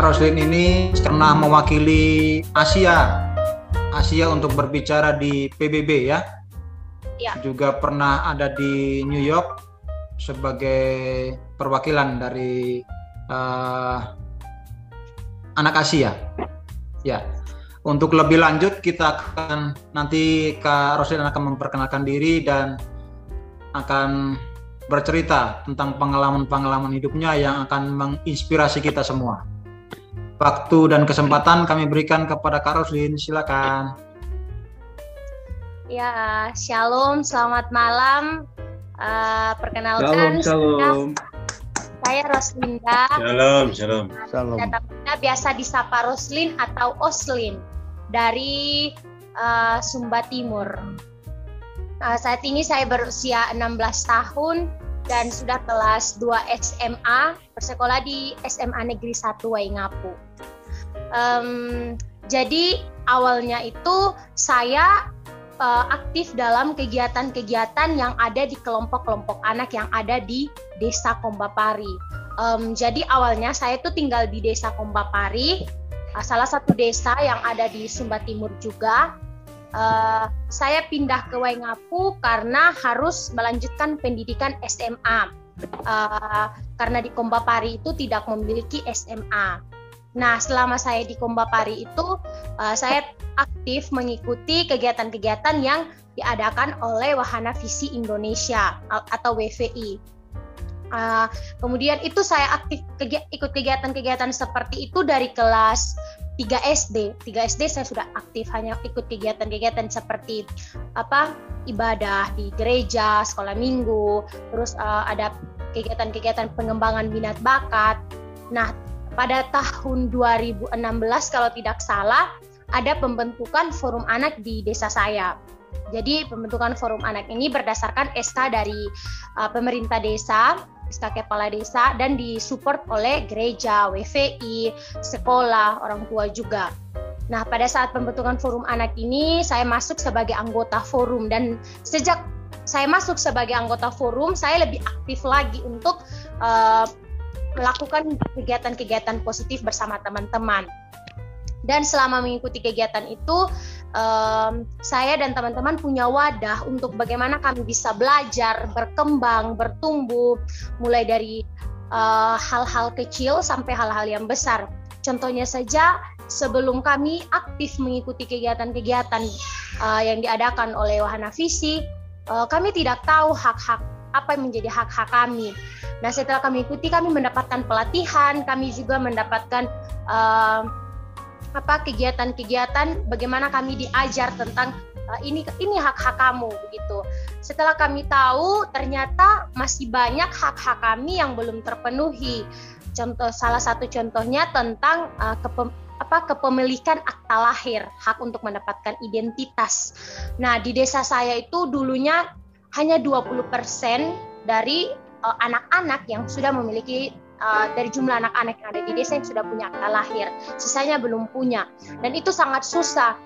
Kak Roslin ini pernah mewakili Asia untuk berbicara di PBB ya. Ya. Juga pernah ada di New York sebagai perwakilan dari anak Asia. Ya. Untuk lebih lanjut kita akan nanti Kak Roslin akan memperkenalkan diri dan akan bercerita tentang pengalaman-pengalaman hidupnya yang akan menginspirasi kita semua. Waktu dan kesempatan kami berikan kepada Kak Roslin, silakan. Ya, shalom, selamat malam. Perkenalkan, shalom. Saya Roslinda. Shalom. Kita biasa disapa Roslin atau Oslin dari Sumba Timur. Saat ini saya berusia 16 tahun dan sudah kelas 2 SMA, bersekolah di SMA Negeri 1 Waingapu. Jadi awalnya itu saya aktif dalam kegiatan-kegiatan yang ada di kelompok-kelompok anak yang ada di Desa Kombapari. Jadi awalnya saya tuh tinggal di Desa Kombapari, salah satu desa yang ada di Sumba Timur juga. Saya pindah ke Waingapu karena harus melanjutkan pendidikan SMA, karena di Kombapari itu tidak memiliki SMA. Nah, selama saya di Kombapari itu, saya aktif mengikuti kegiatan-kegiatan yang diadakan oleh Wahana Visi Indonesia atau WVI. Kemudian itu saya aktif ikut kegiatan-kegiatan seperti itu dari kelas 3 SD. 3 SD saya sudah aktif hanya ikut kegiatan-kegiatan seperti ibadah di gereja, sekolah minggu, terus ada kegiatan-kegiatan pengembangan minat bakat. Nah, pada tahun 2016 kalau tidak salah ada pembentukan forum anak di desa saya. Jadi pembentukan forum anak ini berdasarkan SK dari pemerintah desa, SK kepala desa, dan disupport oleh gereja, WVI, sekolah, orang tua juga. Nah, pada saat pembentukan forum anak ini saya masuk sebagai anggota forum, dan sejak saya masuk sebagai anggota forum saya lebih aktif lagi untuk melakukan kegiatan-kegiatan positif bersama teman-teman. Dan selama mengikuti kegiatan itu, saya dan teman-teman punya wadah untuk bagaimana kami bisa belajar, berkembang, bertumbuh, mulai dari hal-hal kecil sampai hal-hal yang besar. Contohnya saja, sebelum kami aktif mengikuti kegiatan-kegiatan yang diadakan oleh Wahana Visi, kami tidak tahu hak-hak apa yang menjadi hak-hak kami. Nah, setelah kami ikuti, kami mendapatkan pelatihan, kami juga mendapatkan kegiatan-kegiatan bagaimana kami diajar tentang ini hak-hak kamu begitu. Setelah kami tahu, ternyata masih banyak hak-hak kami yang belum terpenuhi. Salah satu contohnya tentang kepemilikan akta lahir, hak untuk mendapatkan identitas. Nah, di desa saya itu dulunya hanya 20% dari anak-anak yang sudah memiliki dari jumlah anak-anak yang ada di desa yang sudah punya akta lahir, sisanya belum punya, dan itu sangat susah.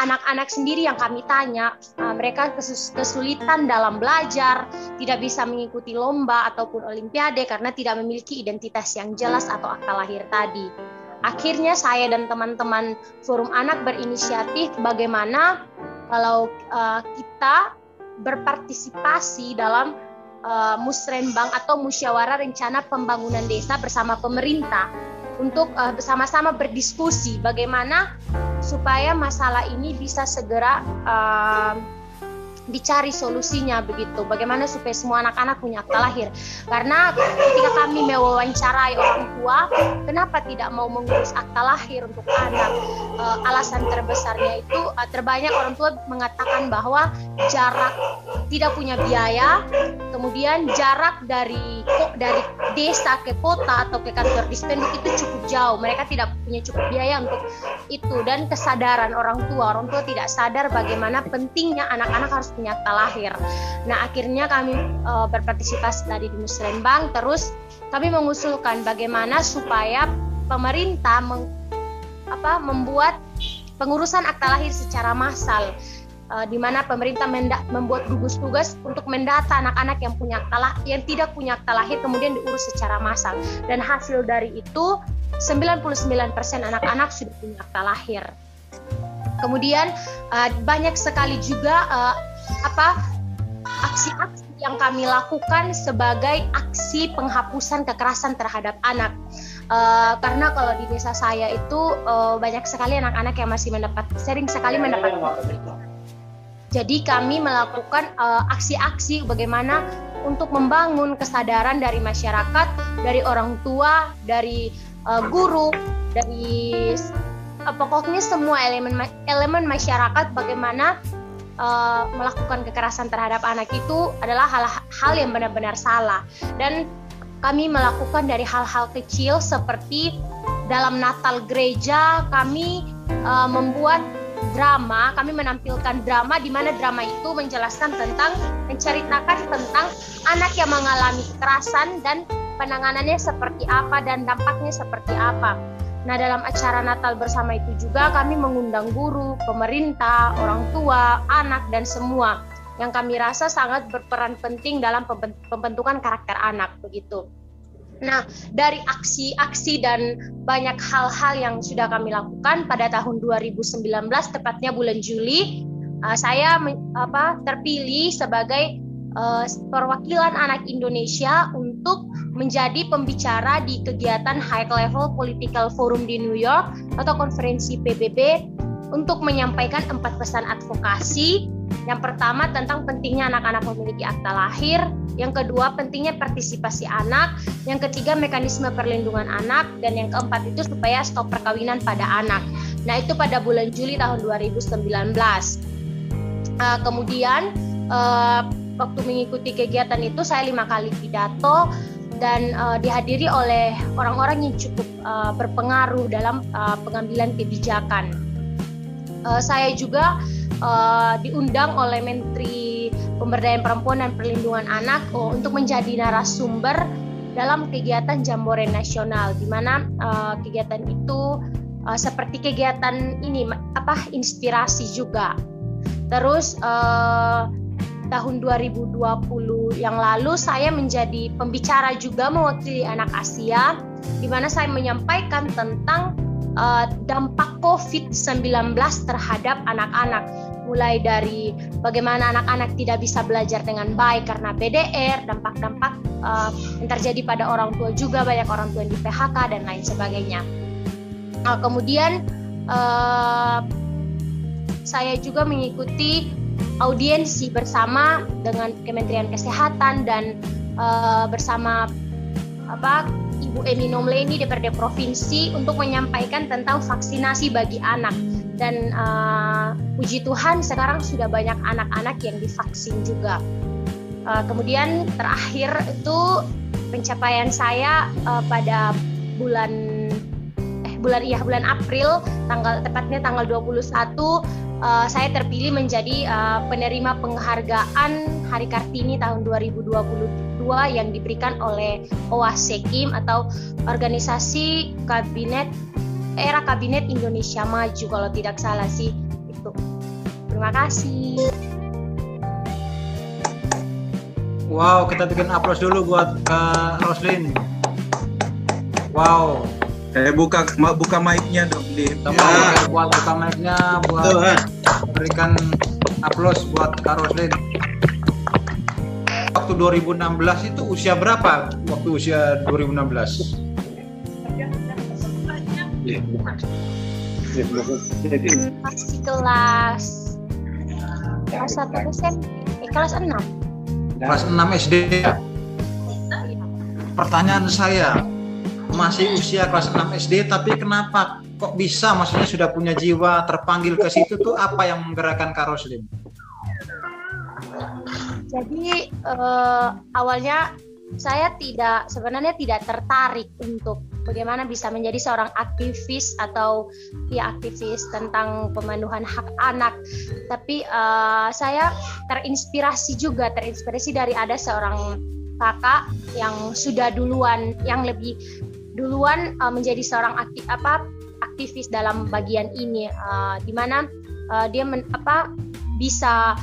Anak-anak sendiri yang kami tanya, mereka kesulitan dalam belajar, tidak bisa mengikuti lomba ataupun olimpiade karena tidak memiliki identitas yang jelas atau akta lahir tadi. Akhirnya saya dan teman-teman forum anak berinisiatif bagaimana kalau kita berpartisipasi dalam musrenbang atau musyawarah rencana pembangunan desa bersama pemerintah untuk bersama-sama berdiskusi bagaimana supaya masalah ini bisa segera dicari solusinya begitu. Bagaimana supaya semua anak-anak punya akta lahir. Karena ketika kami mewawancarai orang tua, kenapa tidak mau mengurus akta lahir untuk anak? Alasan terbesarnya itu terbanyak orang tua mengatakan bahwa jarak, tidak punya biaya, kemudian jarak dari desa ke kota atau ke kantor dispenduk itu cukup jauh. Mereka tidak punya cukup biaya untuk itu, dan kesadaran orang tua tidak sadar bagaimana pentingnya anak-anak harus punya akta lahir. Nah, akhirnya kami berpartisipasi tadi di musrenbang, terus kami mengusulkan bagaimana supaya pemerintah membuat pengurusan akta lahir secara massal. di mana pemerintah membuat gugus tugas untuk mendata anak-anak yang tidak punya akta lahir kemudian diurus secara massal, dan hasil dari itu 99% anak-anak sudah punya akta lahir. Kemudian banyak sekali juga aksi-aksi yang kami lakukan sebagai aksi penghapusan kekerasan terhadap anak. Karena kalau di desa saya itu banyak sekali anak-anak yang masih sering sekali mendapat. Jadi kami melakukan aksi-aksi bagaimana untuk membangun kesadaran dari masyarakat, dari orang tua, dari guru, dari pokoknya semua elemen masyarakat, bagaimana melakukan kekerasan terhadap anak itu adalah hal yang benar-benar salah. Dan kami melakukan dari hal-hal kecil seperti dalam Natal gereja kami membuat drama, kami menampilkan drama di mana drama itu menceritakan tentang anak yang mengalami kekerasan dan penanganannya seperti apa dan dampaknya seperti apa. Nah, dalam acara Natal bersama itu juga kami mengundang guru, pemerintah, orang tua, anak, dan semua yang kami rasa sangat berperan penting dalam pembentukan karakter anak, begitu. Nah, dari aksi-aksi dan banyak hal-hal yang sudah kami lakukan pada tahun 2019, tepatnya bulan Juli, saya terpilih sebagai perwakilan anak Indonesia untuk menjadi pembicara di kegiatan High Level Political Forum di New York atau konferensi PBB untuk menyampaikan 4 pesan advokasi. Yang pertama tentang pentingnya anak-anak memiliki akta lahir, yang kedua pentingnya partisipasi anak, yang ketiga mekanisme perlindungan anak, dan yang keempat itu supaya stop perkawinan pada anak. Nah, itu pada bulan Juli tahun 2019. Kemudian waktu mengikuti kegiatan itu saya 5 kali pidato dan dihadiri oleh orang-orang yang cukup berpengaruh dalam pengambilan kebijakan. Saya juga diundang oleh Menteri Pemberdayaan Perempuan dan Perlindungan Anak untuk menjadi narasumber dalam kegiatan Jambore Nasional, di mana kegiatan itu seperti kegiatan ini inspirasi juga. Terus tahun 2020 yang lalu saya menjadi pembicara juga mewakili anak Asia, di mana saya menyampaikan tentang dampak COVID-19 terhadap anak-anak, mulai dari bagaimana anak-anak tidak bisa belajar dengan baik karena PDR, dampak-dampak yang terjadi pada orang tua juga, banyak orang tua yang di PHK dan lain sebagainya. Kemudian saya juga mengikuti audiensi bersama dengan Kementerian Kesehatan dan bersama Ibu Emi Nomleni DPRD Provinsi untuk menyampaikan tentang vaksinasi bagi anak. Dan puji Tuhan sekarang sudah banyak anak-anak yang divaksin juga. Kemudian terakhir itu pencapaian saya pada bulan April, tepatnya tanggal 21, saya terpilih menjadi penerima penghargaan Hari Kartini tahun 2022 yang diberikan oleh OASEKIM atau Organisasi Era Kabinet Indonesia Maju, kalau tidak salah sih itu. Terima kasih. Wow, kita bikin aplaus dulu buat Kak Roslin. Wow. Buka mic-nya dong di. Buka mic-nya buat berikan aplaus buat Kak Roslin. Waktu 2016 itu usia berapa? Waktu usia 2016? Masih kelas 1 SMP, kelas 6. Kelas 6 SD ya? Pertanyaan saya, masih usia kelas 6 SD tapi kenapa kok bisa, maksudnya sudah punya jiwa terpanggil ke situ tuh, apa yang menggerakkan Kak Roslin? Jadi awalnya saya sebenarnya tidak tertarik untuk bagaimana bisa menjadi seorang aktivis atau aktivis tentang pemenuhan hak anak. Tapi saya terinspirasi dari ada seorang kakak yang sudah lebih duluan menjadi seorang aktivis dalam bagian ini, di mana dia bisa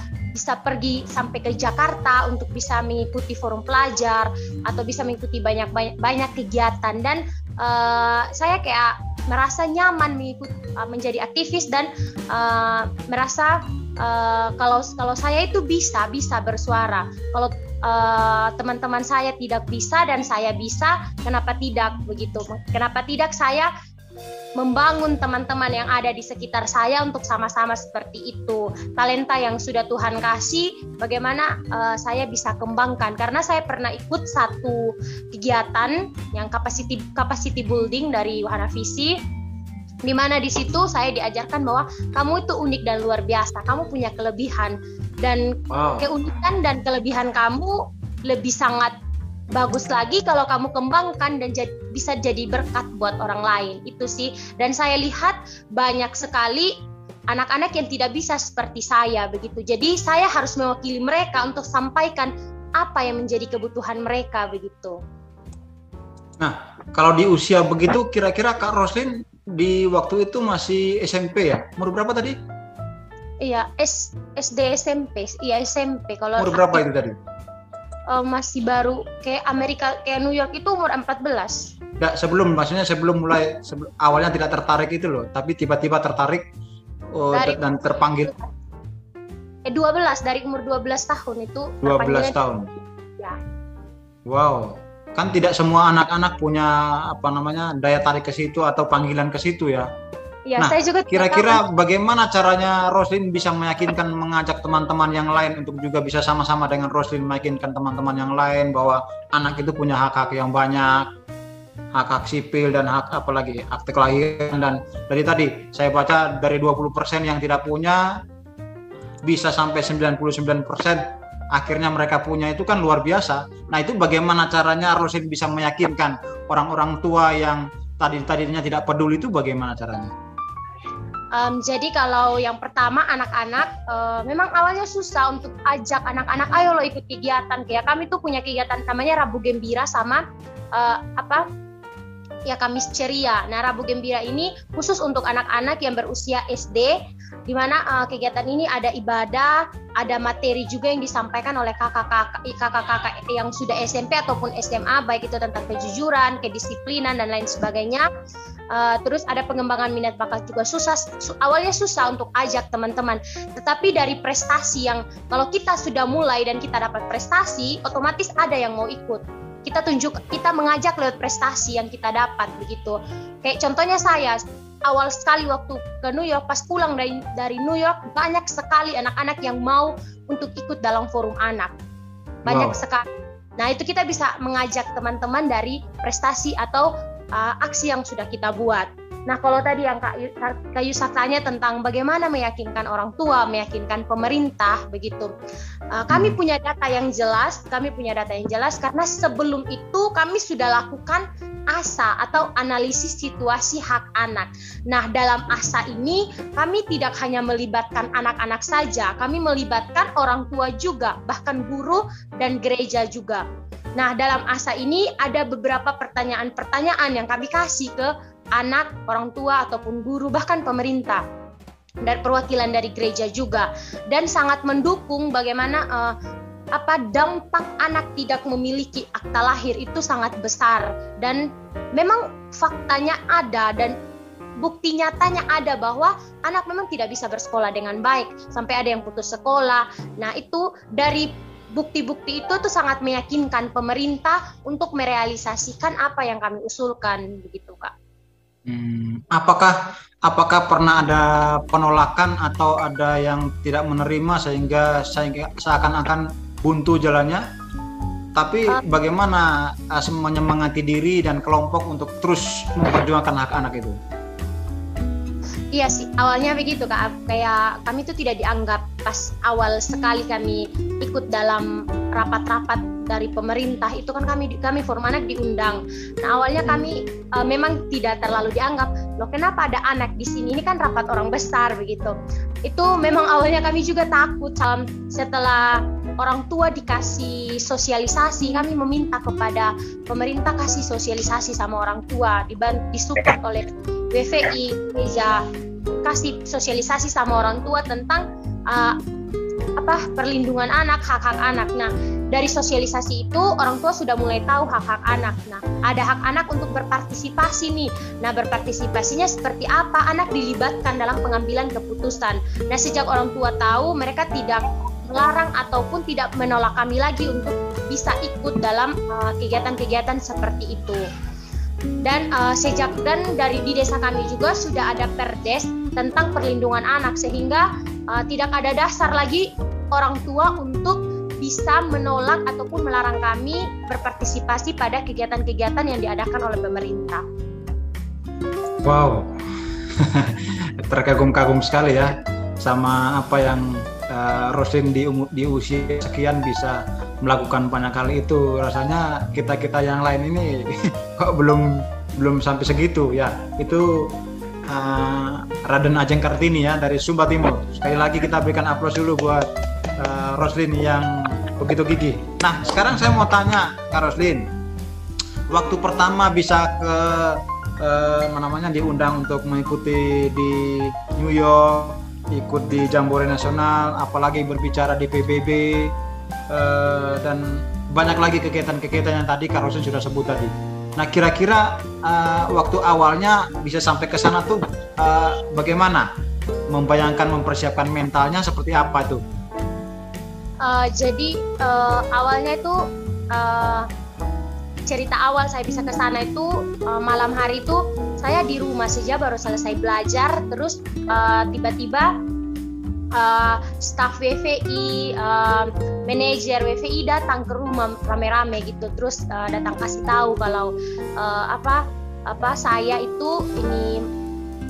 pergi sampai ke Jakarta untuk bisa mengikuti forum pelajar atau bisa mengikuti banyak kegiatan, dan saya kayak merasa nyaman menjadi aktivis dan merasa kalau saya itu bisa bersuara. Kalau teman-teman saya tidak bisa dan saya bisa, kenapa tidak begitu? Kenapa tidak saya membangun teman-teman yang ada di sekitar saya untuk sama-sama seperti itu. Talenta yang sudah Tuhan kasih, bagaimana saya bisa kembangkan. Karena saya pernah ikut satu kegiatan yang capacity building dari Wahana Visi, di mana di situ saya diajarkan bahwa kamu itu unik dan luar biasa, kamu punya kelebihan, dan keunikan dan kelebihan kamu lebih sangat bagus lagi kalau kamu kembangkan dan bisa jadi berkat buat orang lain. Itu sih, dan saya lihat banyak sekali anak-anak yang tidak bisa seperti saya begitu. Jadi saya harus mewakili mereka untuk sampaikan apa yang menjadi kebutuhan mereka begitu. Nah, kalau di usia begitu, kira-kira Kak Roslin di waktu itu masih SMP ya? Umur berapa tadi? Iya, SD SMP. Iya, SMP. Kalau umur berapa itu tadi? Masih baru, kayak New York itu umur 14. Enggak, sebelum mulai awalnya tidak tertarik itu loh, tapi tiba-tiba tertarik dan terpanggil. 12, dari umur 12 tahun itu. 12 tahun. Ya. Wow. Kan tidak semua anak-anak punya daya tarik ke situ atau panggilan ke situ ya. Ya, nah, saya juga kira-kira bagaimana caranya Roslin bisa meyakinkan, mengajak teman-teman yang lain untuk juga bisa sama-sama dengan Roslin meyakinkan teman-teman yang lain bahwa anak itu punya hak-hak yang banyak, hak-hak sipil dan hak akte kelahiran, dan dari tadi saya baca dari 20% yang tidak punya bisa sampai 99% akhirnya mereka punya, itu kan luar biasa. Nah, itu bagaimana caranya Roslin bisa meyakinkan orang-orang tua yang tadinya tidak peduli, itu bagaimana caranya? Jadi kalau yang pertama anak-anak, memang awalnya susah untuk ajak anak-anak, ayo lo ikut kegiatan. Kayak kami tuh punya kegiatan namanya Rabu Gembira sama Kamis Ceria. Nah, Rabu Gembira ini khusus untuk anak-anak yang berusia SD, di mana kegiatan ini ada ibadah, ada materi juga yang disampaikan oleh kakak-kakak yang sudah SMP ataupun SMA, baik itu tentang kejujuran, kedisiplinan, dan lain sebagainya. Terus ada pengembangan minat bakat juga. Awalnya susah untuk ajak teman-teman, tetapi dari prestasi yang kalau kita sudah mulai dan kita dapat prestasi, otomatis ada yang mau ikut. Kita mengajak lewat prestasi yang kita dapat begitu. Kayak contohnya saya awal sekali waktu ke New York, pas pulang dari New York, banyak sekali anak-anak yang mau untuk ikut dalam forum anak. Banyak sekali. Nah, itu kita bisa mengajak teman-teman dari prestasi atau aksi yang sudah kita buat. Nah, kalau tadi yang Kak Yusak tanya tentang bagaimana meyakinkan orang tua, meyakinkan pemerintah, begitu. Kami punya data yang jelas, karena sebelum itu kami sudah lakukan ASA atau analisis situasi hak anak. Nah, dalam ASA ini kami tidak hanya melibatkan anak-anak saja, kami melibatkan orang tua juga, bahkan guru dan gereja juga. Nah, dalam ASA ini ada beberapa pertanyaan-pertanyaan yang kami kasih ke anak, orang tua, ataupun guru, bahkan pemerintah, dan perwakilan dari gereja juga. Dan sangat mendukung bagaimana dampak anak tidak memiliki akta lahir itu sangat besar. Dan memang faktanya ada dan bukti nyatanya ada bahwa anak memang tidak bisa bersekolah dengan baik, sampai ada yang putus sekolah. Nah, itu dari bukti-bukti itu tuh sangat meyakinkan pemerintah untuk merealisasikan apa yang kami usulkan, begitu Kak. Apakah pernah ada penolakan atau ada yang tidak menerima sehingga seakan-akan buntu jalannya? Tapi bagaimana menyemangati diri dan kelompok untuk terus memperjuangkan hak anak itu? Iya sih, awalnya begitu Kak. Kayak kami itu tidak dianggap pas awal sekali kami ikut dalam rapat-rapat dari pemerintah. Itu kan kami forum anak diundang. Nah, awalnya kami memang tidak terlalu dianggap. Loh, kenapa ada anak di sini? Ini kan rapat orang besar begitu. Itu memang awalnya kami juga takut. Setelah orang tua dikasih sosialisasi, kami meminta kepada pemerintah kasih sosialisasi sama orang tua, disupport oleh WVI, gereja kasih sosialisasi sama orang tua tentang perlindungan anak, hak-hak anak. Nah, dari sosialisasi itu orang tua sudah mulai tahu hak-hak anak. Nah, ada hak anak untuk berpartisipasi nih. Nah, berpartisipasinya seperti apa? Anak dilibatkan dalam pengambilan keputusan. Nah, sejak orang tua tahu, mereka tidak melarang ataupun tidak menolak kami lagi untuk bisa ikut dalam kegiatan-kegiatan seperti itu. Dan dari di desa kami juga sudah ada perdes tentang perlindungan anak, sehingga tidak ada dasar lagi orang tua untuk bisa menolak ataupun melarang kami berpartisipasi pada kegiatan-kegiatan yang diadakan oleh pemerintah. Wow, terkagum-kagum sekali ya sama apa yang Roslin di usia sekian bisa melakukan banyak kali itu. Rasanya kita yang lain ini kok belum sampai segitu ya. Itu Raden Ajeng Kartini ya dari Sumba Timur. Sekali lagi kita berikan aplaus dulu buat Roslin yang begitu gigih. Nah, sekarang saya mau tanya Kak Roslin, waktu pertama bisa diundang untuk mengikuti di New York, ikut di Jambore Nasional, apalagi berbicara di PBB, dan banyak lagi kegiatan-kegiatan yang tadi Kak Roslin sudah sebut tadi. Nah, kira-kira waktu awalnya bisa sampai ke sana tuh bagaimana? Membayangkan, mempersiapkan mentalnya seperti apa tuh? Jadi awalnya itu cerita awal saya bisa ke sana itu malam hari itu saya di rumah saja baru selesai belajar, terus tiba-tiba staf WVI, manajer WVI datang ke rumah rame-rame gitu, terus datang kasih tahu kalau saya itu ini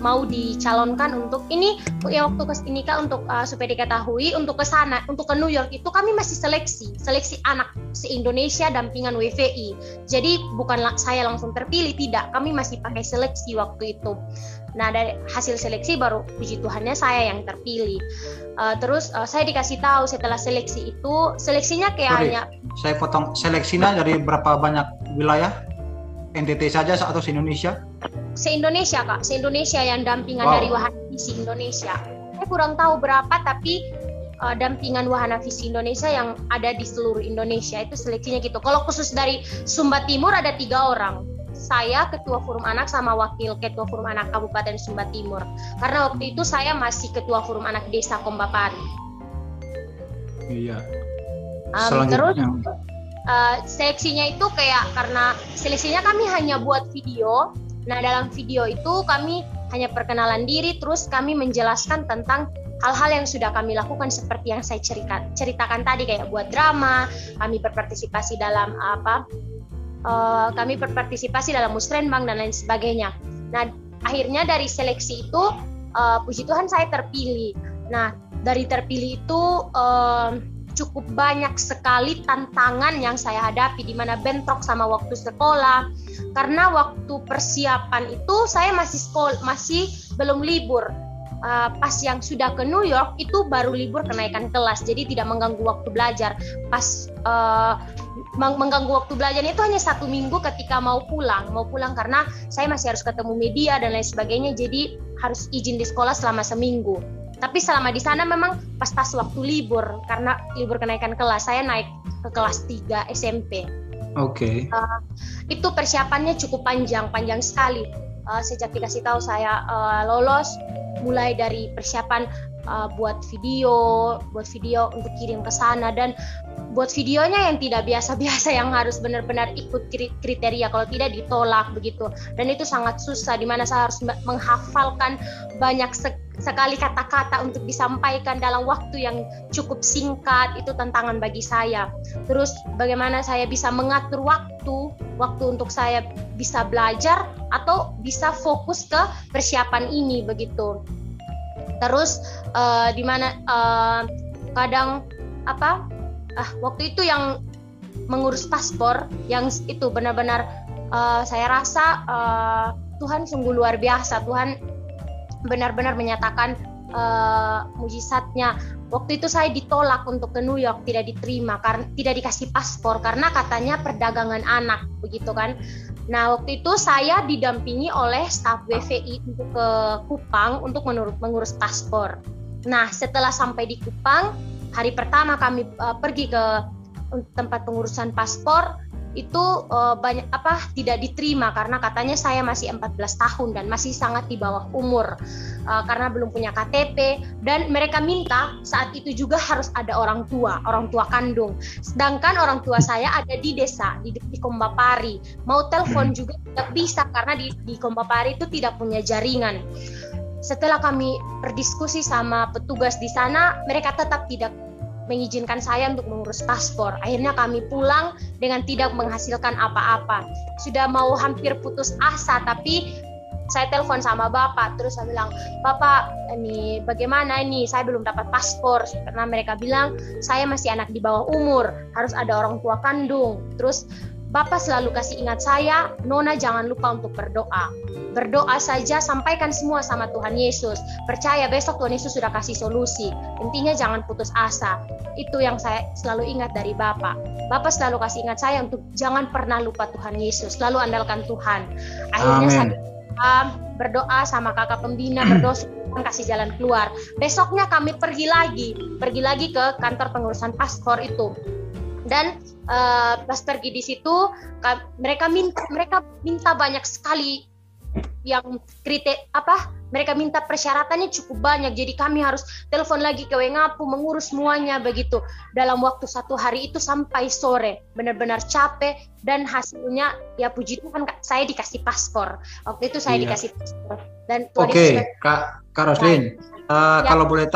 mau dicalonkan untuk ini ya, waktu ke ini Kak, untuk supaya diketahui untuk ke sana, untuk ke New York itu kami masih seleksi anak se-Indonesia dampingan WVI. Jadi bukan saya langsung terpilih, tidak, kami masih pakai seleksi waktu itu. Nah, dari hasil seleksi baru puji Tuhannya saya yang terpilih. Terus saya dikasih tahu setelah seleksi itu, seleksinya kayak saya potong, seleksinya dari berapa banyak wilayah? NTT saja atau se-Indonesia? Se-Indonesia Kak, se-Indonesia yang dampingan dari Wahana Visi Indonesia. Saya kurang tahu berapa, tapi dampingan Wahana Visi Indonesia yang ada di seluruh Indonesia itu seleksinya gitu. Kalau khusus dari Sumba Timur ada 3 orang. Saya ketua forum anak sama wakil ketua forum anak Kabupaten Sumba Timur. Karena waktu itu saya masih ketua forum anak Desa Kombapari. Iya. Terus seleksinya itu kayak, karena seleksinya kami hanya buat video. Nah, dalam video itu kami hanya perkenalan diri, terus kami menjelaskan tentang hal-hal yang sudah kami lakukan seperti yang saya ceritakan tadi, kayak buat drama, kami berpartisipasi dalam berpartisipasi dalam musrenbang dan lain sebagainya. Nah, akhirnya dari seleksi itu puji Tuhan saya terpilih. Nah, dari terpilih itu cukup banyak sekali tantangan yang saya hadapi, di mana bentrok sama waktu sekolah, karena waktu persiapan itu saya masih belum libur. Pas yang sudah ke New York itu baru libur kenaikan kelas, jadi tidak mengganggu waktu belajar. Pas mengganggu waktu belajarnya itu hanya 1 minggu ketika mau pulang karena saya masih harus ketemu media dan lain sebagainya, jadi harus izin di sekolah selama seminggu. Tapi selama di sana memang pas waktu libur, karena libur kenaikan kelas, saya naik ke kelas 3 SMP. Oke. Itu persiapannya cukup panjang sekali. Sejak dikasih tahu saya lolos, mulai dari persiapan buat video untuk kirim ke sana, dan buat videonya yang tidak biasa-biasa, yang harus benar-benar ikut kriteria, kalau tidak ditolak begitu. Dan itu sangat susah, di mana saya harus menghafalkan banyak sekali kata-kata untuk disampaikan dalam waktu yang cukup singkat. Itu tantangan bagi saya. Terus bagaimana saya bisa mengatur waktu untuk saya bisa belajar atau bisa fokus ke persiapan ini begitu. Terus di mana kadang waktu itu yang mengurus paspor, yang itu benar-benar saya rasa Tuhan sungguh luar biasa. Tuhan benar-benar menyatakan mujizatnya. Waktu itu saya ditolak untuk ke New York, tidak diterima karena tidak dikasih paspor karena katanya perdagangan anak, begitu kan. Nah, waktu itu saya didampingi oleh staf WVI untuk ke Kupang untuk mengurus paspor. Nah, setelah sampai di Kupang, hari pertama kami pergi ke tempat pengurusan paspor, itu tidak diterima karena katanya saya masih 14 tahun dan masih sangat di bawah umur karena belum punya KTP, dan mereka minta saat itu juga harus ada orang tua kandung, sedangkan orang tua saya ada di desa di Kombapari, mau telepon juga tidak bisa karena di Kombapari itu tidak punya jaringan. Setelah kami berdiskusi sama petugas di sana, mereka tetap tidak mengizinkan saya untuk mengurus paspor. Akhirnya kami pulang dengan tidak menghasilkan apa-apa. Sudah mau hampir putus asa, tapi saya telepon sama bapak, terus saya bilang, "Bapak, ini bagaimana ini? Saya belum dapat paspor." Karena mereka bilang, "Saya masih anak di bawah umur, harus ada orang tua kandung." Terus bapak selalu kasih ingat saya, "Nona jangan lupa untuk berdoa. Berdoa saja, sampaikan semua sama Tuhan Yesus. Percaya besok Tuhan Yesus sudah kasih solusi. Intinya jangan putus asa." Itu yang saya selalu ingat dari Bapak. Bapak selalu kasih ingat saya untuk jangan pernah lupa Tuhan Yesus, selalu andalkan Tuhan. Akhirnya saya berdoa sama kakak pembina, berdoa Tuhan kasih jalan keluar. Besoknya kami pergi lagi ke kantor pengurusan paspor itu. Dan pas pergi di situ mereka minta banyak sekali yang mereka minta persyaratannya cukup banyak, jadi kami harus telepon lagi ke Wengapu mengurus semuanya begitu dalam waktu 1 hari itu sampai sore, benar-benar capek, dan hasilnya ya puji Tuhan saya dikasih paspor. Waktu itu saya dikasih paspor. Dan Kak Roslin, kalau boleh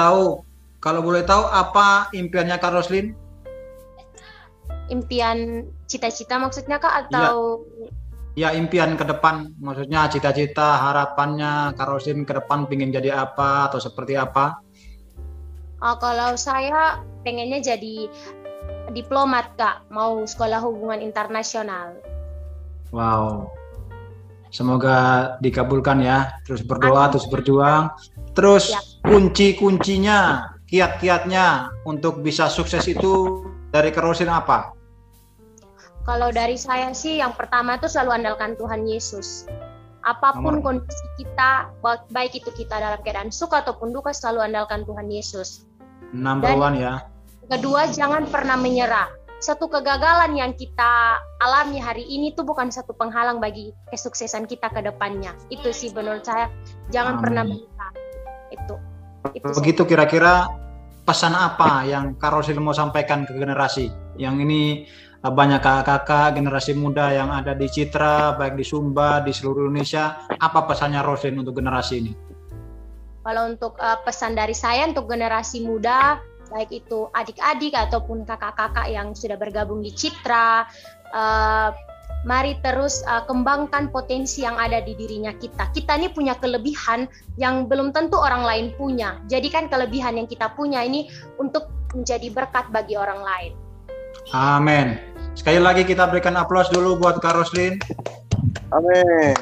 tahu apa impiannya Kak Roslin? Impian cita-cita maksudnya Kak atau ya impian ke depan, maksudnya cita-cita harapannya Kak Roslin ke depan pengen jadi apa atau seperti apa? Kalau saya pengennya jadi diplomat Kak, mau sekolah hubungan internasional. Wow, semoga dikabulkan ya, terus berdoa, terus berjuang, terus kunci-kuncinya, kiat-kiatnya untuk bisa sukses itu dari Kak Roslin apa? Kalau dari saya sih yang pertama itu selalu andalkan Tuhan Yesus. Apapun kondisi kita, baik itu kita dalam keadaan suka ataupun duka, selalu andalkan Tuhan Yesus. Number one ya. Kedua, jangan pernah menyerah. Satu kegagalan yang kita alami hari ini itu bukan satu penghalang bagi kesuksesan kita ke depannya. Itu sih menurut saya, jangan pernah menyerah. Itu begitu kira-kira pesan apa yang Kak Roslin mau sampaikan ke generasi yang ini? Banyak kakak-kakak generasi muda yang ada di Citra, baik di Sumba, di seluruh Indonesia. Apa pesannya Roslin untuk generasi ini? Kalau untuk pesan dari saya untuk generasi muda, baik itu adik-adik ataupun kakak-kakak yang sudah bergabung di Citra, mari terus kembangkan potensi yang ada di dirinya kita. Kita ini punya kelebihan yang belum tentu orang lain punya. Jadikan kelebihan yang kita punya ini untuk menjadi berkat bagi orang lain. Amin. Sekali lagi kita berikan aplaus dulu buat Kak Roslin. Amin.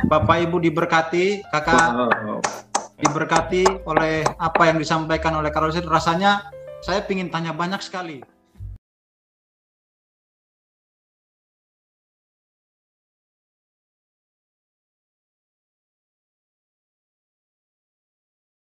Bapak Ibu diberkati, Kakak diberkati oleh apa yang disampaikan oleh Kak Roslin. Rasanya saya ingin tanya banyak sekali.